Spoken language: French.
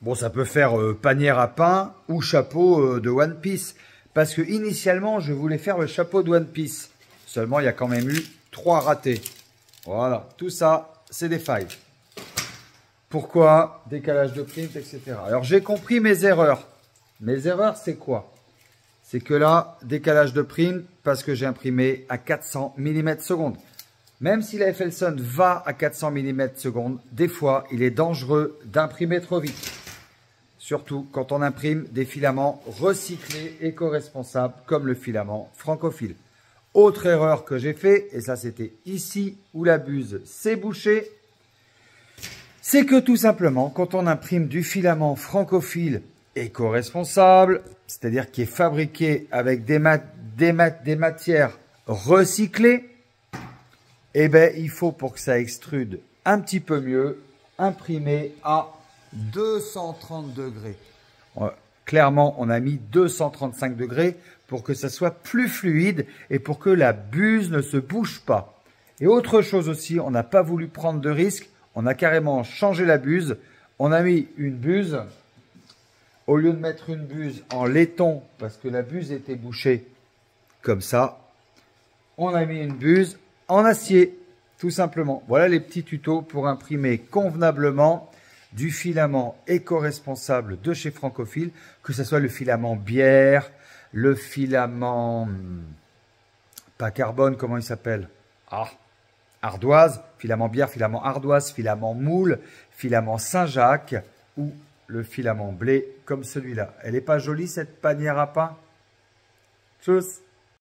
Bon, ça peut faire panière à pain ou chapeau de One Piece. Parce que initialement, je voulais faire le chapeau de One Piece. Seulement, il y a quand même eu 3 ratés. Voilà, tout ça, c'est des failles. Pourquoi? Décalage de print, etc. Alors, j'ai compris mes erreurs. Mes erreurs, c'est quoi? C'est que là, décalage de print, parce que j'ai imprimé à 400 mm seconde. Même si la FLSon va à 400 mm seconde, des fois, il est dangereux d'imprimer trop vite. Surtout quand on imprime des filaments recyclés, éco-responsables, comme le filament francophile. Autre erreur que j'ai fait, et ça c'était ici où la buse s'est bouchée, c'est que tout simplement, quand on imprime du filament francophile éco-responsable, c'est-à-dire qui est fabriqué avec des matières recyclées, eh ben, il faut, pour que ça extrude un petit peu mieux, imprimer à 230 degrés. Clairement, on a mis 235 degrés pour que ça soit plus fluide et pour que la buse ne se bouge pas. Et autre chose aussi, on n'a pas voulu prendre de risque. On a carrément changé la buse. On a mis une buse. Au lieu de mettre une buse en laiton, parce que la buse était bouchée comme ça, on a mis une buse en acier, tout simplement. Voilà les petits tutos pour imprimer convenablement du filament éco-responsable de chez Francophile, que ce soit le filament bière, le filament, pas carbone, comment il s'appelle? Ardoise, filament bière, filament ardoise, filament moule, filament Saint-Jacques ou le filament blé comme celui-là. Elle n'est pas jolie cette panière à pain? Tchuss!